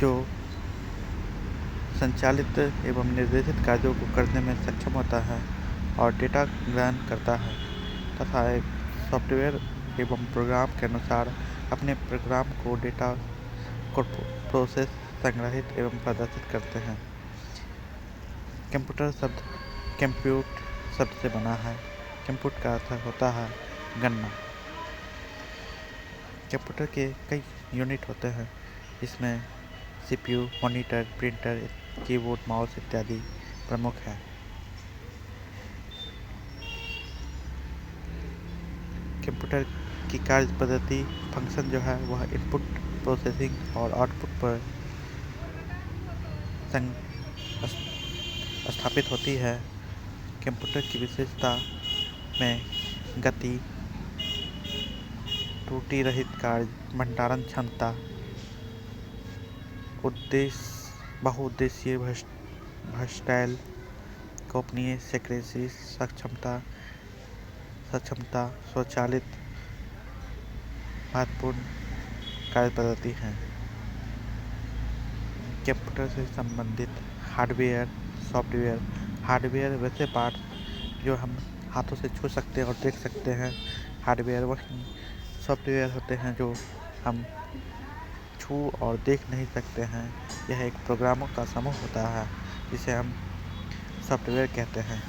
जो संचालित एवं निर्देशित कार्यों को करने में सक्षम होता है और डेटा ग्रहण करता है तथा एक सॉफ्टवेयर एवं प्रोग्राम के अनुसार अपने प्रोग्राम को डेटा को प्रोसेस संग्रहित एवं प्रदर्शित करते हैं। कंप्यूटर शब्द कंप्यूट शब्द से बना है। कंप्यूट का अर्थ होता है गणना। कंप्यूटर के कई यूनिट होते हैं, इसमें CPU, monitor, printer, keyboard, mouse इत्यादि प्रमुख हैं। कंप्यूटर की कार्य पद्धति फंक्शन जो है वह इनपुट प्रोसेसिंग और आउटपुट पर स्थापित होती है। कंप्यूटर की विशेषता में गति, त्रुटि रहित कार्य, भंडारण क्षमता, बहुउद्देशीय वर्सटाइल, गोपनीय सेक्रेसी, सक्षमता, स्वचालित महत्वपूर्ण कार्य पद्धति हैं। कंप्यूटर से संबंधित हार्डवेयर, सॉफ्टवेयर। हार्डवेयर वैसे पार्ट जो हम हाथों से छू सकते हैं और देख सकते हैं, हार्डवेयर। वही सॉफ्टवेयर होते हैं जो हम छू और देख नहीं सकते हैं। यह एक प्रोग्रामों का समूह होता है जिसे हम सॉफ्टवेयर कहते हैं।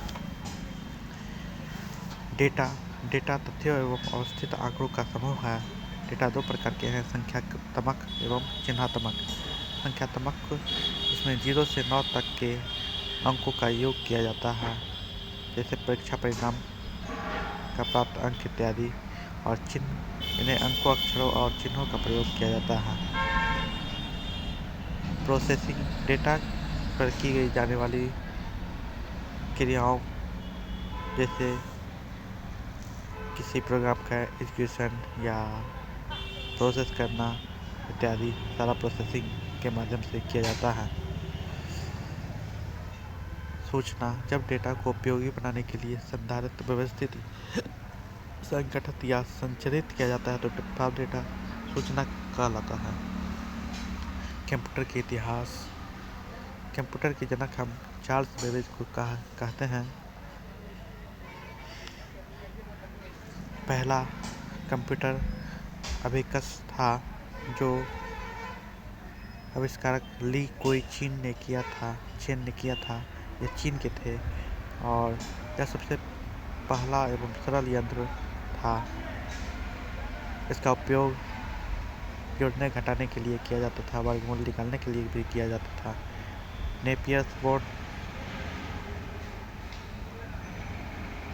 डेटा तथ्यों एवं अवस्थित आंकड़ों का समूह है। डेटा दो प्रकार के हैं, संख्यात्मक एवं चिन्हात्मक। संख्यात्मक इसमें 0 से 9 तक के अंकों का योग किया जाता है, जैसे परीक्षा परिणाम का प्राप्त अंक इत्यादि। और चिन्ह, इन्हें अंकों, अक्षरों और चिन्हों का प्रयोग किया जाता है। प्रोसेसिंग, डेटा पर की गई जाने वाली क्रियाओं, जैसे किसी प्रोग्राम का एग्जीक्यूशन या प्रोसेस करना इत्यादि, सारा प्रोसेसिंग के माध्यम से किया जाता है। सूचना, जब डेटा को उपयोगी बनाने के लिए संधारित, व्यवस्थित, संगठित या संचरित किया जाता है तो प्राप्त डेटा सूचना कहलाता है। कंप्यूटर के इतिहास। कंप्यूटर के जनक हम चार्ल्स बेबेज को कहते हैं। पहला कंप्यूटर अबेकस था, जो आविष्कारक ली कोई चीन ने किया था। ये चीन के थे और यह सबसे पहला एवं सरल यंत्र था। इसका उपयोग जोड़ने घटाने के लिए किया जाता था, वर्गमूल निकालने के लिए भी किया जाता था। नेपियर्स बोर्ड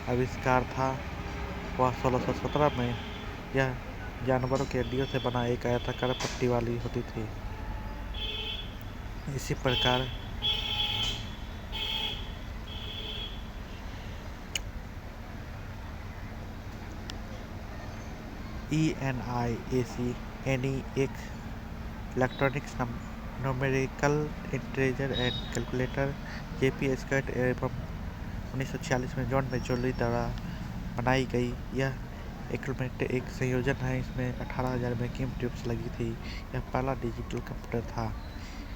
आविष्कार था, वह 1617 में। यह जानवरों के हड्डियों से बना एक आयताकार पट्टी वाली होती थी। इसी प्रकार ENIAC electronics numerical integer and calculator, JP skirt एवं 1946 में जॉन मेजोली द्वारा बनाई गई। यह एक संयोजन है, इसमें 18,000 वैक्यूम ट्यूब्स लगी थी। यह पहला डिजिटल कंप्यूटर था।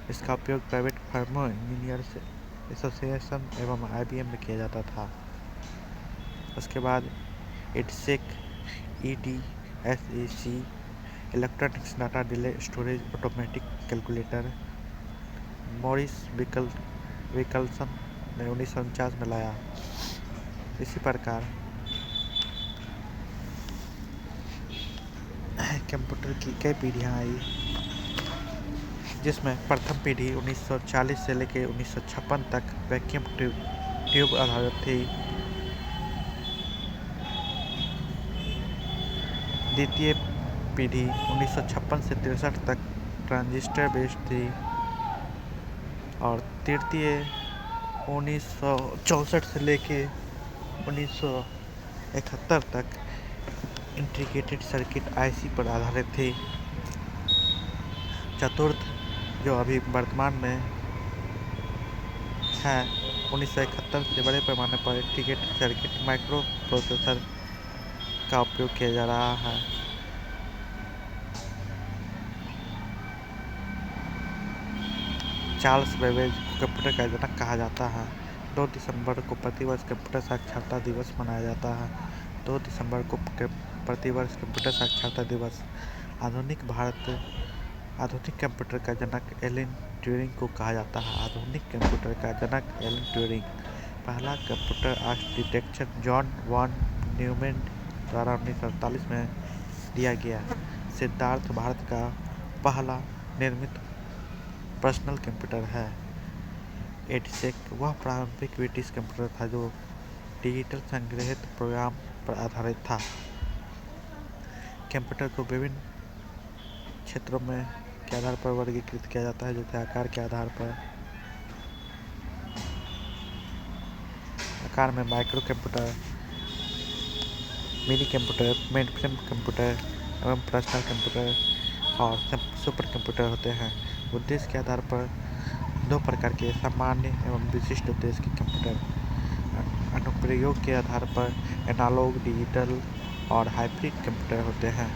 इसका उपयोग प्राइवेट फर्मों, इंजीनियर्स एसोसिएशन एवं IBM में किया जाता था। उसके बाद EDSAC electronics data delay storage automatic calculator, Maurice विकल्सन ने 1949 में लाया। इसी प्रकार कंप्यूटर की कई पीढ़ियाँ आई, जिसमें प्रथम पीढ़ी 1940 से लेकर 1956 तक वैक्यूम ट्यूब आधारित थी। द्वितीय पीढ़ी 1956 से 63 तक ट्रांजिस्टर बेस्ड थी और तृतीय 1964 से लेकर 1971 तक इंटीग्रेटेड सर्किट IC पर आधारित थी। चतुर्थ, जो अभी वर्तमान में है, 1971 से बड़े पैमाने पर इंटीग्रेटेड सर्किट माइक्रो प्रोसेसर का उपयोग किया जा रहा है। चार्ल्स बेबेज को कंप्यूटर का जनक कहा जाता है। 2 दिसंबर को प्रतिवर्ष कंप्यूटर साक्षरता दिवस मनाया जाता है। 2 दिसंबर को प्रतिवर्ष कंप्यूटर साक्षरता दिवस। आधुनिक कंप्यूटर का जनक एलन ट्यूरिंग को कहा जाता है। आधुनिक कंप्यूटर का जनक एलन ट्यूरिंग। पहला computer architecture John von Neumann द्वारा 1948 में दिया गया। सिद्धार्थ भारत का पहला निर्मित पर्सनल कंप्यूटर है। एडिसेक वह प्रारंभिक ब्रिटिश कंप्यूटर था जो डिजिटल संग्रहित प्रोग्राम पर आधारित था। कंप्यूटर को विभिन्न क्षेत्रों में के आधार पर वर्गीकृत किया जाता है, जैसे आकार के आधार पर। आकार में micro computer, mini computer, mainframe computer एवं पर्सनल कंप्यूटर और सुपर कंप्यूटर होते हैं। उद्देश्य के आधार पर 2 प्रकार के सामान्य एवं विशिष्ट उद्देश्य के कंप्यूटर, अनुप्रयोग के आधार पर एनालॉग, डिजिटल और हाइब्रिड कंप्यूटर होते हैं।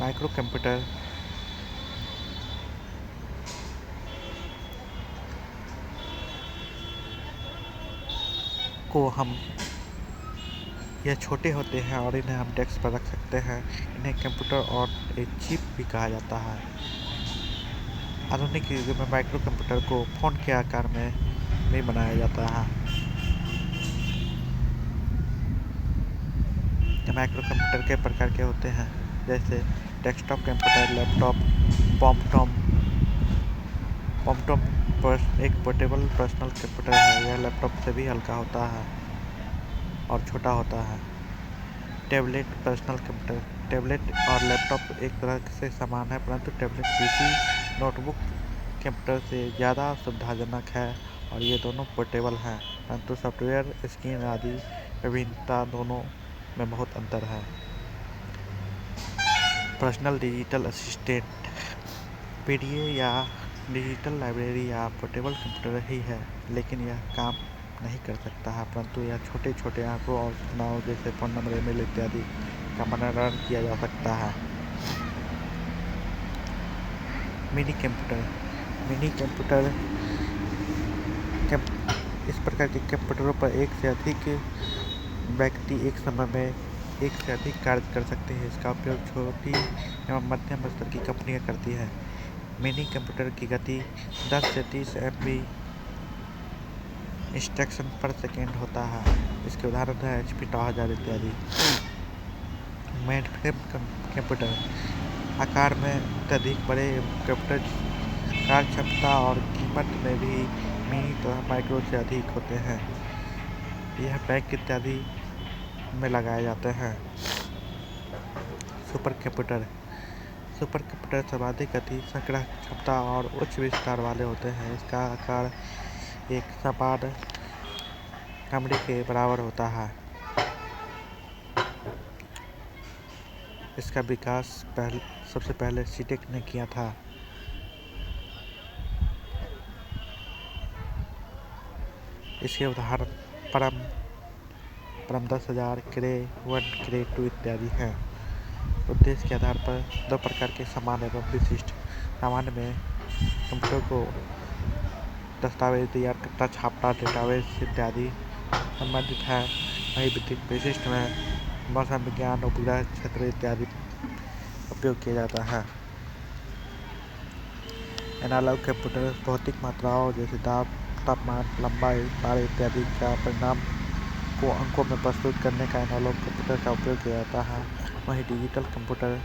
माइक्रो कंप्यूटर को यह छोटे होते हैं और इन्हें हम डेस्क पर रख सकते हैं। इन्हें कंप्यूटर और एक चिप भी कहा जाता है। आधुनिक युग में माइक्रो कंप्यूटर को फोन के आकार में भी बनाया जाता है। माइक्रो कंप्यूटर के प्रकार के होते हैं, जैसे डेस्कटॉप कंप्यूटर, लैपटॉप, पॉमटॉम पर एक पोर्टेबल पर्सनल कंप्यूटर है। यह लैपटॉप से भी हल्का होता है और छोटा होता है। टैबलेट पर्सनल कंप्यूटर, टैबलेट और लैपटॉप एक तरह से समान है, परंतु टैबलेट पीसी नोटबुक कंप्यूटर से ज़्यादा सुविधाजनक है और ये दोनों पोर्टेबल हैं, परंतु सॉफ्टवेयर, स्क्रीन आदि विभिन्नता दोनों में बहुत अंतर है। पर्सनल डिजिटल असिस्टेंट पीडीए या डिजिटल लाइब्रेरी या पोर्टेबल कंप्यूटर ही है, लेकिन यह काम नहीं कर सकता है, परंतु यह छोटे छोटे आंकड़ों और सूचनाओं जैसे फ़ोन नंबर, ईमेल इत्यादि का मनोरंजन किया जा सकता है। मिनी कंप्यूटर इस प्रकार के कंप्यूटरों पर एक से अधिक व्यक्ति एक समय में एक से अधिक कार्य कर सकते हैं। इसका उपयोग छोटी एवं मध्यम स्तर की कंपनियां करती हैं। मिनी कंप्यूटर की गति 10 से 30 MB इंस्ट्रक्शन पर सेकेंड होता है। इसके उदाहरण है HP 9000 इत्यादि। मेनफ्रेम कंप्यूटर आकार में अत्यधिक बड़े कंप्यूटर कार्य क्षमता और कीमत में भी मिनी तथा माइक्रो से अधिक होते हैं। यह बैंक इत्यादि में लगाए जाते हैं। सुपर कंप्यूटर सर्वाधिक गति, संग्रह क्षमता और उच्च विस्तार वाले होते हैं। इसका आकार एक समान कमरे के बराबर होता है। इसका विकास सबसे पहले सीटेक ने किया था। इसके उदाहरण परम 10,000, क्रे 1, क्रे 2 इत्यादि हैं। उद्देश्य के आधार पर 2 प्रकार के सामान्य एवं विशिष्ट। सामान्य में कंप्यूटर को दस्तावेज तैयार करना, छापना, डेटाबेस इत्यादि संबंधित है। वहीं विशिष्ट में मौसम विज्ञान, उपग्रह क्षेत्र इत्यादि उपयोग किया जाता है। एनालॉग कंप्यूटर भौतिक मात्राओं जैसे दाब, तापमान, लंबाई, पारे इत्यादि का परिणाम को अंकों में प्रस्तुत करने का एनालॉग कंप्यूटर का उपयोग किया जाता है। वहीं डिजिटल कंप्यूटर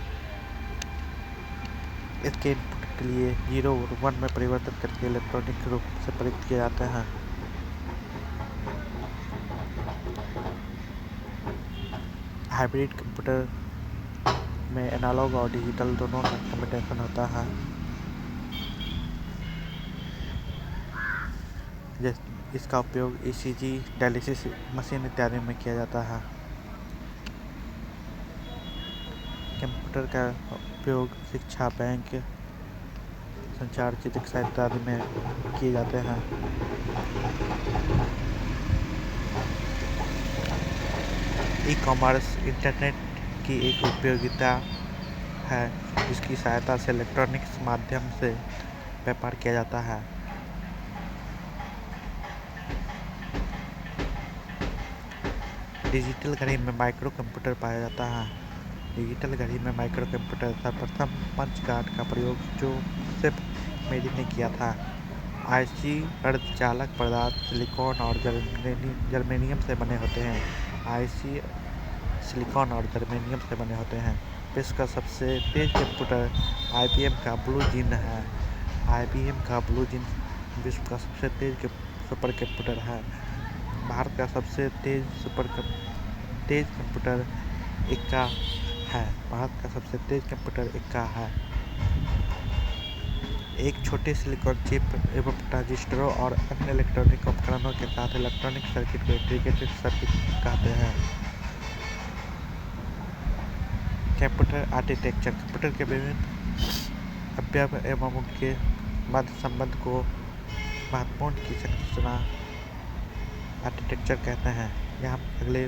इसके इनपुट के लिए 0 और 1 में परिवर्तन करके इलेक्ट्रॉनिक रूप से प्रयुक्त किए जाते हैं। हाइब्रिड कंप्यूटर में एनालॉग और डिजिटल दोनों का कॉम्बिनेशन होता है। इसका उपयोग ECG, डायलिसिस मशीन इत्यादि में किया जाता है। कंप्यूटर का उपयोग शिक्षा, बैंक, संचार, चिकित्सा इत्यादि में किए जाते हैं। ई-कॉमर्स इंटरनेट की एक उपयोगिता है, जिसकी सहायता से इलेक्ट्रॉनिक्स माध्यम से व्यापार किया जाता है। डिजिटल घड़ी में माइक्रो कंप्यूटर पाया जाता है। डिजिटल घड़ी में माइक्रो कंप्यूटर सर्वप्रथम पंच कार्ड का प्रयोग जोसेफ मेडी ने किया था। आईसी अर्धचालक पदार्थ सिलिकॉन और जर्मेनियम से बने होते हैं। आईसी सिलिकॉन और जर्मेनियम से बने होते हैं। विश्व का सबसे तेज कंप्यूटर आईबीएम का ब्लू जीन है। आईबीएम का ब्लू जीन विश्व का सबसे तेज सुपर कंप्यूटर है। भारत का सबसे तेज कंप्यूटर इक्का है। भारत का सबसे तेज कंप्यूटर इक्का है। एक छोटे सिलिकॉन चिप एवं ट्रांजिस्टरों और अन्य इलेक्ट्रॉनिक उपकरणों के साथ इलेक्ट्रॉनिक सर्किट को इंटीग्रेटेड सर्किट कहते हैं। कंप्यूटर आर्किटेक्चर कंप्यूटर के विभिन्न अवयव एवं उनके मध्य संबंध को महत्वपूर्ण की संरचना आर्किटेक्चर कहते हैं। यह हम अगले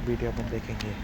वीडियो में देखेंगे।